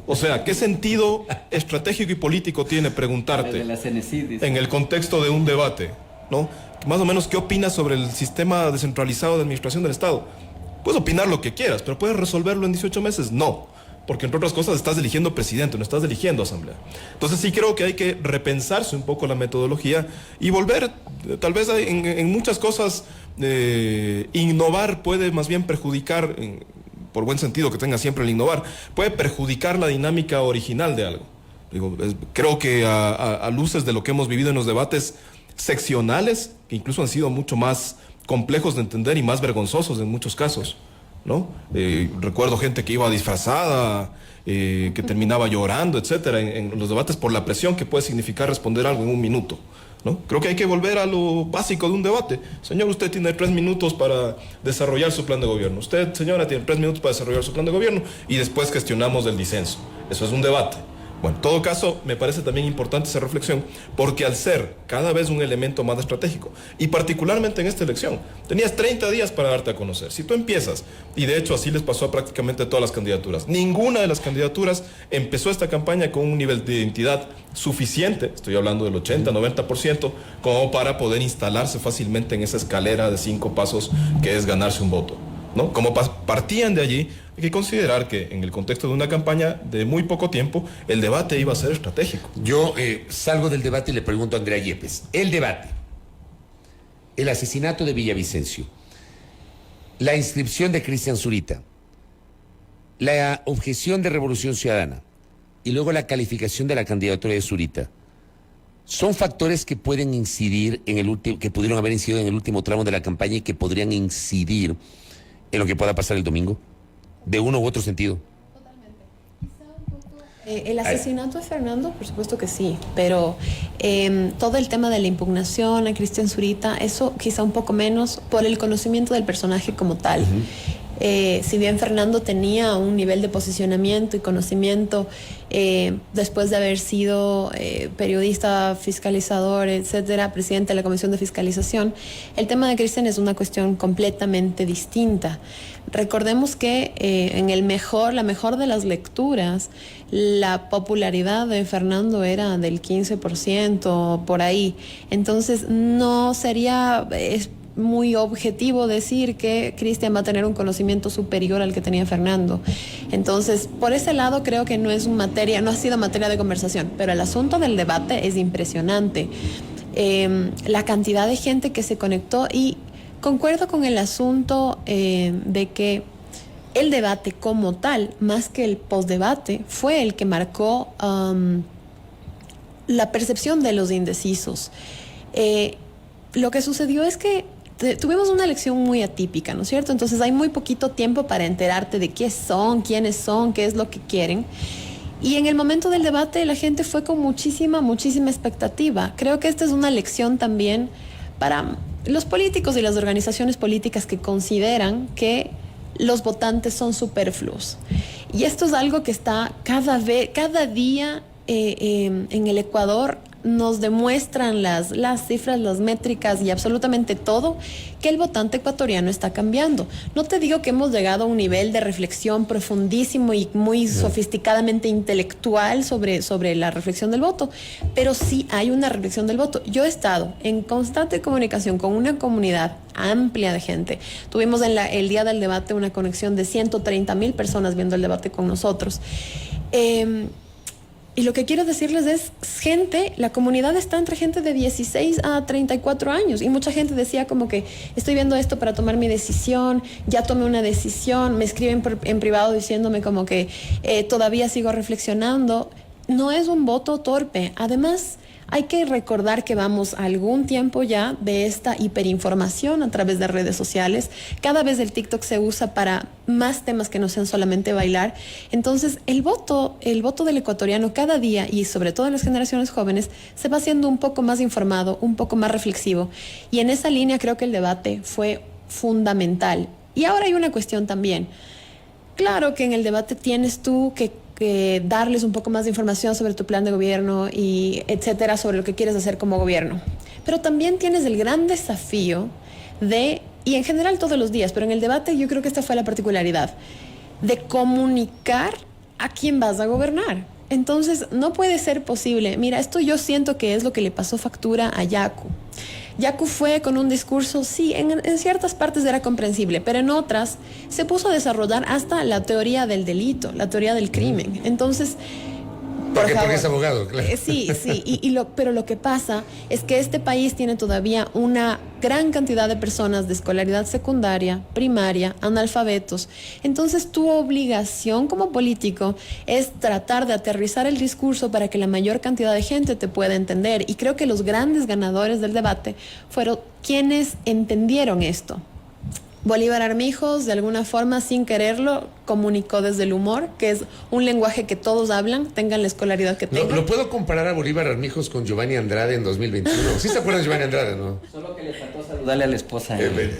O sea, ¿qué sentido estratégico y político tiene preguntarte en el contexto de un debate, ¿no? Más o menos, ¿qué opinas sobre el sistema descentralizado de administración del Estado? Puedes opinar lo que quieras, pero ¿puedes resolverlo en 18 meses? No, porque entre otras cosas estás eligiendo presidente, no estás eligiendo asamblea. Entonces sí creo que hay que repensarse un poco la metodología y volver, tal vez en muchas cosas, innovar puede más bien perjudicar, por buen sentido que tenga siempre el innovar, puede perjudicar la dinámica original de algo. Digo, creo que a luces de lo que hemos vivido en los debates seccionales, que incluso han sido mucho más complejos de entender y más vergonzosos en muchos casos, ¿no? Recuerdo gente que iba disfrazada, que terminaba llorando, etcétera, en los debates por la presión que puede significar responder algo en un minuto, ¿no? Creo que hay que volver a lo básico de un debate. Señor, usted tiene 3 minutos para desarrollar su plan de gobierno. Usted, señora, tiene 3 minutos para desarrollar su plan de gobierno y después gestionamos el disenso. Eso es un debate. Bueno, en todo caso, me parece también importante esa reflexión, porque al ser cada vez un elemento más estratégico, y particularmente en esta elección, tenías 30 días para darte a conocer. Si tú empiezas, y de hecho así les pasó a prácticamente todas las candidaturas, ninguna de las candidaturas empezó esta campaña con un nivel de identidad suficiente, estoy hablando del 80-90%, como para poder instalarse fácilmente en esa escalera de 5 pasos que es ganarse un voto. ¿no? Como partían de allí, hay que considerar que en el contexto de una campaña de muy poco tiempo, el debate iba a ser estratégico. Yo salgo del debate y le pregunto a Andrea Yepes. El debate, el asesinato de Villavicencio, la inscripción de Cristian Zurita, la objeción de Revolución Ciudadana y luego la calificación de la candidatura de Zurita, son factores que pueden incidir en el último, que pudieron haber incidido en el último tramo de la campaña y que podrían incidir en lo que pueda pasar el domingo, de uno u otro sentido. El asesinato de Fernando, por supuesto que sí, pero todo el tema de la impugnación a Cristian Zurita, eso quizá un poco menos por el conocimiento del personaje como tal. Si bien Fernando tenía un nivel de posicionamiento y conocimiento después de haber sido periodista, fiscalizador, etcétera, presidente de la Comisión de Fiscalización, el tema de Cristian es una cuestión completamente distinta. Recordemos que en la mejor de las lecturas, la popularidad de Fernando era del 15% por ahí. Entonces no sería muy objetivo decir que Cristian va a tener un conocimiento superior al que tenía Fernando. Entonces, por ese lado creo que no ha sido materia de conversación, pero el asunto del debate es impresionante. La cantidad de gente que se conectó, y concuerdo con el asunto de que el debate como tal, más que el postdebate, fue el que marcó la percepción de los indecisos. Lo que sucedió es que tuvimos una elección muy atípica, ¿no es cierto? Entonces hay muy poquito tiempo para enterarte de quiénes son, qué es lo que quieren. Y en el momento del debate la gente fue con muchísima expectativa. Creo que esta es una lección también para los políticos y las organizaciones políticas que consideran que los votantes son superfluos. Y esto es algo que está cada día en el Ecuador. Nos demuestran las cifras, las métricas y absolutamente todo, que el votante ecuatoriano está cambiando. No te digo que hemos llegado a un nivel de reflexión profundísimo y muy sofisticadamente intelectual sobre la reflexión del voto, pero sí hay una reflexión del voto. Yo he estado en constante comunicación con una comunidad amplia de gente. Tuvimos el día del debate una conexión de 130,000 personas viendo el debate con nosotros. Y lo que quiero decirles es, la comunidad está entre gente de 16 a 34 años. Y mucha gente decía como que estoy viendo esto para tomar mi decisión, ya tomé una decisión, me escriben en privado diciéndome como que todavía sigo reflexionando. No es un voto torpe. Además, hay que recordar que vamos a algún tiempo ya de esta hiperinformación a través de redes sociales. Cada vez el TikTok se usa para más temas que no sean solamente bailar. Entonces, el voto del ecuatoriano cada día, y sobre todo en las generaciones jóvenes, se va haciendo un poco más informado, un poco más reflexivo. Y en esa línea creo que el debate fue fundamental. Y ahora hay una cuestión también. Claro que en el debate tienes tú que darles un poco más de información sobre tu plan de gobierno y etcétera, sobre lo que quieres hacer como gobierno. Pero también tienes el gran desafío y en general todos los días, pero en el debate yo creo que esta fue la particularidad, de comunicar a quién vas a gobernar. Entonces, no puede ser posible. Mira, esto yo siento que es lo que le pasó factura a Yaku. Yaku fue con un discurso, sí, en ciertas partes era comprensible, pero en otras se puso a desarrollar hasta la teoría del delito, la teoría del crimen. Entonces, porque es abogado, claro. Sí, pero lo que pasa es que este país tiene todavía una gran cantidad de personas de escolaridad secundaria, primaria, analfabetos. Entonces, tu obligación como político es tratar de aterrizar el discurso para que la mayor cantidad de gente te pueda entender. Y creo que los grandes ganadores del debate fueron quienes entendieron esto. Bolívar Armijos, de alguna forma, sin quererlo, comunicó desde el humor, que es un lenguaje que todos hablan, tengan la escolaridad que tengan. ¿Lo puedo comparar a Bolívar Armijos con Giovanni Andrade en 2021? ¿Sí se acuerdan de Giovanni Andrade, no? Solo que le faltó saludarle a la esposa.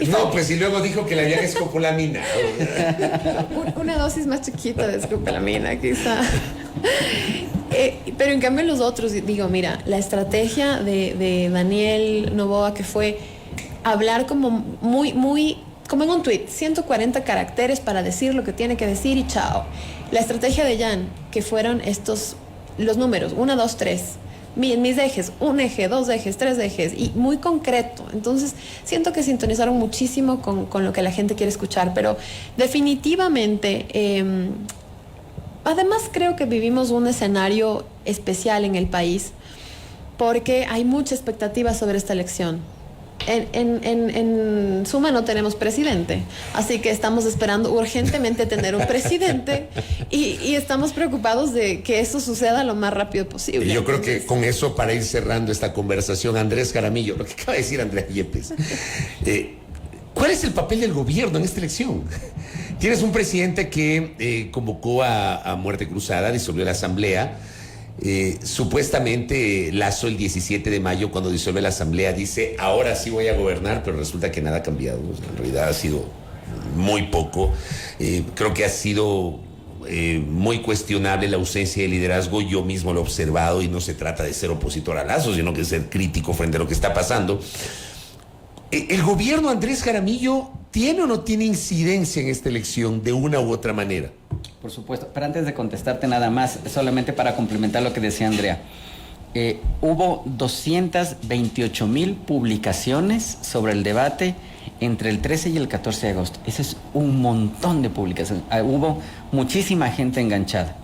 No, pues y luego dijo que le habían escopolamina. Una dosis más chiquita de escopolamina, quizá. Pero en cambio los otros, digo, mira, la estrategia de Daniel Noboa, que fue hablar como muy como en un tweet, 140 caracteres para decir lo que tiene que decir y chao. La estrategia de Jan, que fueron los números, 1, 2, 3, mis ejes, un eje, 2 ejes, 3 ejes, y muy concreto. Entonces, siento que sintonizaron muchísimo con lo que la gente quiere escuchar, pero definitivamente, además creo que vivimos un escenario especial en el país, porque hay mucha expectativa sobre esta elección. En suma no tenemos presidente, así que estamos esperando urgentemente tener un presidente y estamos preocupados de que eso suceda lo más rápido posible. Y yo creo que con eso, para ir cerrando esta conversación, Andrés Jaramillo, lo que acaba de decir Andrea Yepes, ¿cuál es el papel del gobierno en esta elección? Tienes un presidente que convocó a muerte cruzada, disolvió la asamblea. Supuestamente Lazo el 17 de mayo, cuando disuelve la asamblea, dice: ahora sí voy a gobernar, pero resulta que nada ha cambiado. O sea, en realidad ha sido muy poco. Creo que ha sido muy cuestionable la ausencia de liderazgo. Yo mismo lo he observado, y no se trata de ser opositor a Lazo, sino que ser crítico frente a lo que está pasando. ¿El gobierno, Andrés Jaramillo, tiene o no tiene incidencia en esta elección de una u otra manera? Por supuesto, pero antes de contestarte nada más, solamente para complementar lo que decía Andrea, hubo 228,000 publicaciones sobre el debate entre el 13 y el 14 de agosto. Ese es un montón de publicaciones. Hubo muchísima gente enganchada.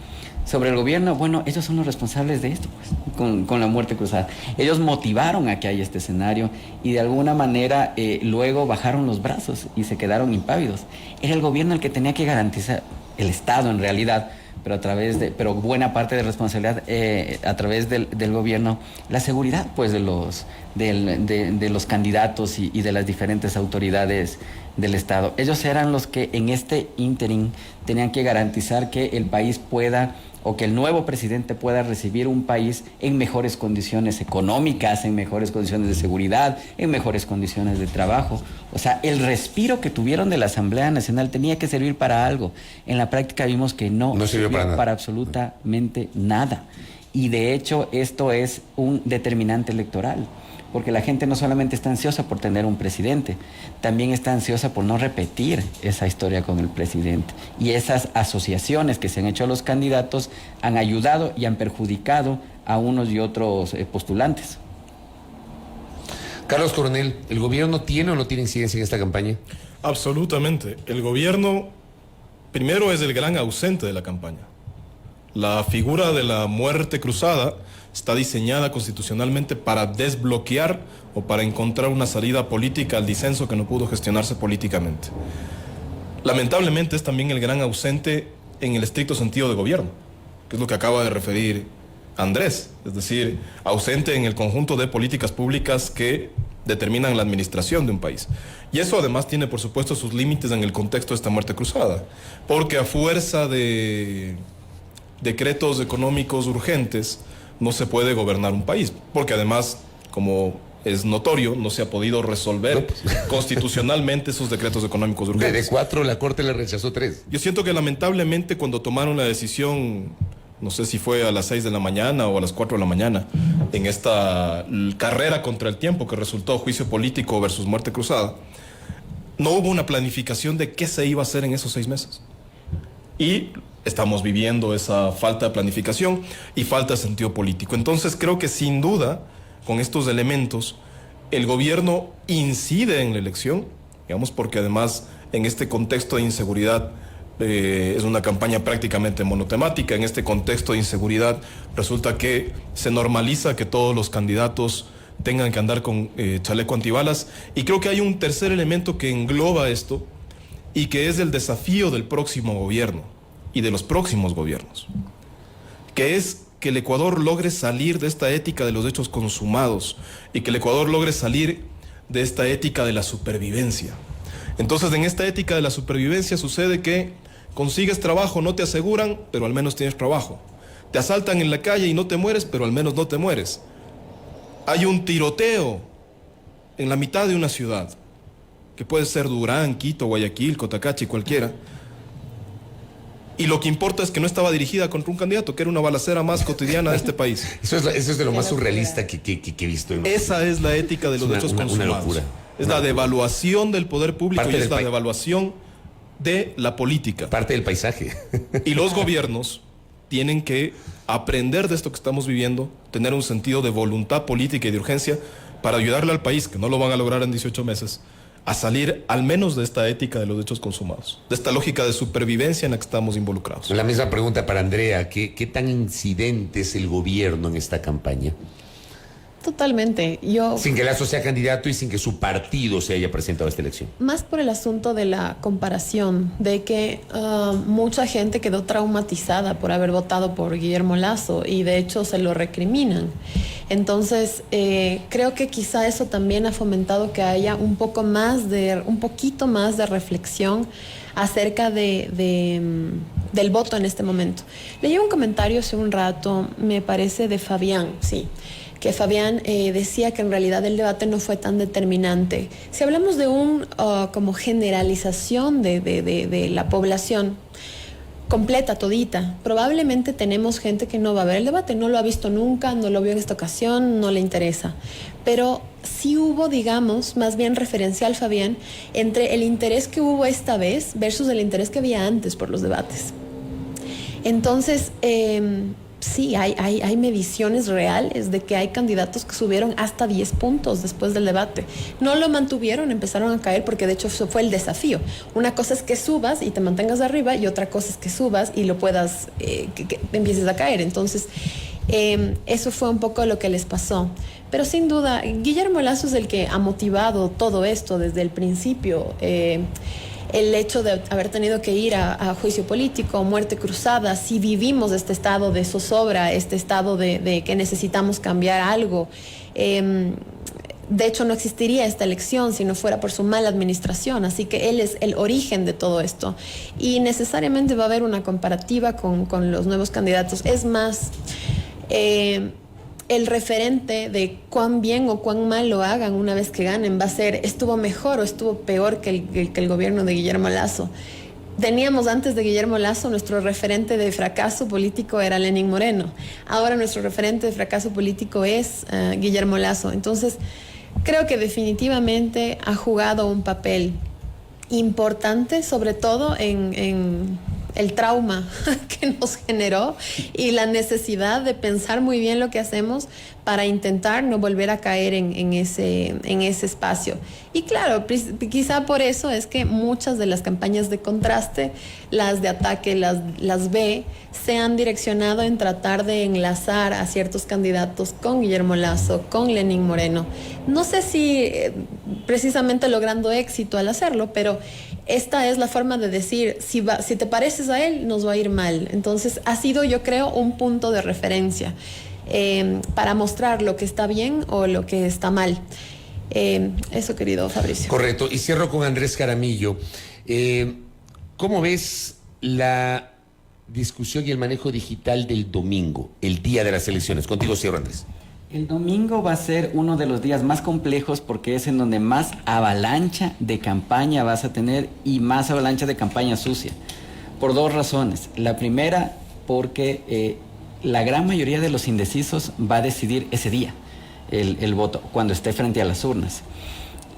Sobre el gobierno, bueno, ellos son los responsables de esto, pues, con la muerte cruzada. Ellos motivaron a que haya este escenario y de alguna manera luego bajaron los brazos y se quedaron impávidos. Era el gobierno el que tenía que garantizar, el Estado en realidad, pero buena parte de responsabilidad a través del gobierno, la seguridad pues de los candidatos y de las diferentes autoridades del Estado. Ellos eran los que en este ínterin tenían que garantizar que el país pueda, o que el nuevo presidente pueda recibir un país en mejores condiciones económicas, en mejores condiciones de seguridad, en mejores condiciones de trabajo. O sea, el respiro que tuvieron de la Asamblea Nacional tenía que servir para algo. En la práctica vimos que no sirvió para absolutamente nada. Y de hecho esto es un determinante electoral, porque la gente no solamente está ansiosa por tener un presidente, también está ansiosa por no repetir esa historia con el presidente. Y esas asociaciones que se han hecho a los candidatos han ayudado y han perjudicado a unos y otros postulantes. Carlos Coronel, ¿el gobierno tiene o no tiene incidencia en esta campaña? Absolutamente. El gobierno, primero, es el gran ausente de la campaña. La figura de la muerte cruzada está diseñada constitucionalmente para desbloquear o para encontrar una salida política al disenso que no pudo gestionarse políticamente. Lamentablemente es también el gran ausente en el estricto sentido de gobierno, que es lo que acaba de referir Andrés, es decir, ausente en el conjunto de políticas públicas que determinan la administración de un país. Y eso además tiene, por supuesto, sus límites en el contexto de esta muerte cruzada, porque a fuerza de decretos económicos urgentes no se puede gobernar un país, porque además, como es notorio, no se ha podido resolver constitucionalmente esos decretos económicos urgentes. De 4, la Corte le rechazó 3. Yo siento que lamentablemente cuando tomaron la decisión, no sé si fue a las 6 de la mañana o a las 4 de la mañana, en esta carrera contra el tiempo que resultó juicio político versus muerte cruzada, no hubo una planificación de qué se iba a hacer en esos 6 meses. Y estamos viviendo esa falta de planificación y falta de sentido político. Entonces creo que sin duda, con estos elementos, el gobierno incide en la elección, digamos, porque además en este contexto de inseguridad es una campaña prácticamente monotemática. En este contexto de inseguridad resulta que se normaliza que todos los candidatos tengan que andar con chaleco antibalas. Y creo que hay un tercer elemento que engloba esto y que es el desafío del próximo gobierno y de los próximos gobiernos, que es que el Ecuador logre salir de esta ética de los hechos consumados y que el Ecuador logre salir de esta ética de la supervivencia. Entonces, en esta ética de la supervivencia sucede que consigues trabajo, no te aseguran, pero al menos tienes trabajo. Te asaltan en la calle y no te mueres, pero al menos no te mueres. Hay un tiroteo en la mitad de una ciudad, que puede ser Durán, Quito, Guayaquil, Cotacachi, cualquiera. Y lo que importa es que no estaba dirigida contra un candidato, que era una balacera más cotidiana de este país. Eso es de lo más surrealista que he visto. Esa es la ética de los hechos consumados. Una locura. Es la devaluación del poder público y es la devaluación de la política. Parte del paisaje. Y los gobiernos tienen que aprender de esto que estamos viviendo, tener un sentido de voluntad política y de urgencia para ayudarle al país, que no lo van a lograr en 18 meses, a salir al menos de esta ética de los hechos consumados, de esta lógica de supervivencia en la que estamos involucrados. La misma pregunta para Andrea, ¿qué tan incidente es el gobierno en esta campaña? Totalmente. Sin que Lasso sea candidato y sin que su partido se haya presentado a esta elección. Más por el asunto de la comparación, de que mucha gente quedó traumatizada por haber votado por Guillermo Lasso y de hecho se lo recriminan. Entonces, creo que quizá eso también ha fomentado que haya un poquito más de reflexión acerca del voto en este momento. Leí un comentario hace un rato, me parece de Fabián, sí, que Fabián decía que en realidad el debate no fue tan determinante. Si hablamos de como generalización de la población completa, todita, probablemente tenemos gente que no va a ver el debate, no lo ha visto nunca, no lo vio en esta ocasión, no le interesa. Pero sí hubo, digamos, más bien referencial, Fabián, entre el interés que hubo esta vez versus el interés que había antes por los debates. Entonces, sí, hay mediciones reales de que hay candidatos que subieron hasta 10 puntos después del debate. No lo mantuvieron, empezaron a caer porque de hecho eso fue el desafío. Una cosa es que subas y te mantengas arriba y otra cosa es que subas y lo puedas, que empieces a caer. Entonces, eso fue un poco lo que les pasó. Pero sin duda, Guillermo Lasso es el que ha motivado todo esto desde el principio. El hecho de haber tenido que ir a juicio político, muerte cruzada, si vivimos este estado de zozobra, este estado de que necesitamos cambiar algo. De hecho, no existiría esta elección si no fuera por su mala administración, así que él es el origen de todo esto. Y necesariamente va a haber una comparativa con los nuevos candidatos. Es más, el referente de cuán bien o cuán mal lo hagan una vez que ganen va a ser, ¿estuvo mejor o estuvo peor que el gobierno de Guillermo Lasso? Teníamos antes de Guillermo Lasso, nuestro referente de fracaso político era Lenín Moreno. Ahora nuestro referente de fracaso político es Guillermo Lasso. Entonces, creo que definitivamente ha jugado un papel importante, sobre todo en el trauma que nos generó y la necesidad de pensar muy bien lo que hacemos para intentar no volver a caer en ese espacio. Y claro, quizá por eso es que muchas de las campañas de contraste, las de ataque, las B, se han direccionado en tratar de enlazar a ciertos candidatos con Guillermo Lasso, con Lenín Moreno. No sé si precisamente logrando éxito al hacerlo, pero esta es la forma de decir, si te pareces a él, nos va a ir mal. Entonces, ha sido, yo creo, un punto de referencia para mostrar lo que está bien o lo que está mal. Eso, querido Fabricio. Correcto. Y cierro con Andrés Jaramillo. ¿Cómo ves la discusión y el manejo digital del domingo, el día de las elecciones? Contigo cierro, Andrés. El domingo va a ser uno de los días más complejos porque es en donde más avalancha de campaña vas a tener y más avalancha de campaña sucia. Por dos razones. La primera, porque la gran mayoría de los indecisos va a decidir ese día el voto, cuando esté frente a las urnas.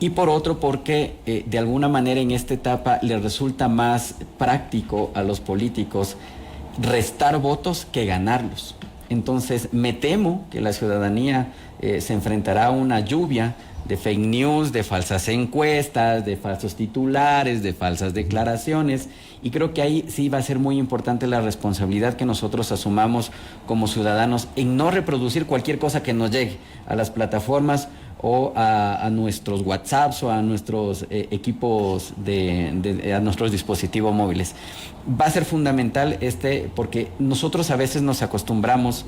Y por otro, porque de alguna manera en esta etapa les resulta más práctico a los políticos restar votos que ganarlos. Entonces, me temo que la ciudadanía se enfrentará a una lluvia de fake news, de falsas encuestas, de falsos titulares, de falsas declaraciones. Y creo que ahí sí va a ser muy importante la responsabilidad que nosotros asumamos como ciudadanos en no reproducir cualquier cosa que nos llegue a las plataformas o a nuestros WhatsApps o a nuestros equipos, a nuestros dispositivos móviles. Va a ser fundamental porque nosotros a veces nos acostumbramos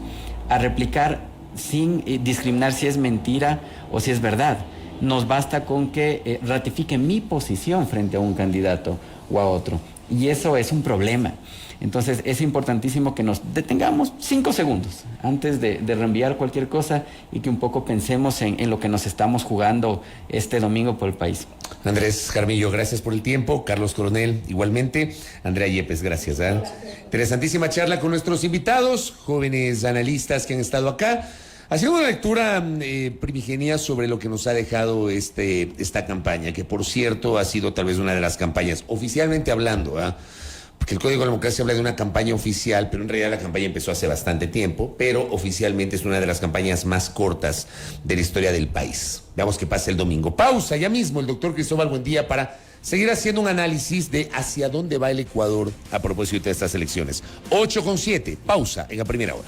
a replicar sin discriminar si es mentira o si es verdad. Nos basta con que ratifique mi posición frente a un candidato o a otro. Y eso es un problema. Entonces es importantísimo que nos detengamos 5 segundos antes de reenviar cualquier cosa y que un poco pensemos en lo que nos estamos jugando este domingo por el país. Andrés Jaramillo, gracias por el tiempo. Carlos Coronel, igualmente. Andrea Yepes, gracias. Interesantísima charla con nuestros invitados, jóvenes analistas que han estado acá. Ha sido una lectura primigenia sobre lo que nos ha dejado esta campaña, que por cierto ha sido tal vez una de las campañas, oficialmente hablando, porque el Código de la Democracia habla de una campaña oficial, pero en realidad la campaña empezó hace bastante tiempo, pero oficialmente es una de las campañas más cortas de la historia del país. Veamos qué pasa el domingo. Pausa, ya mismo el doctor Cristóbal Buendía para seguir haciendo un análisis de hacia dónde va el Ecuador a propósito de estas elecciones. 8:07, pausa en la primera hora.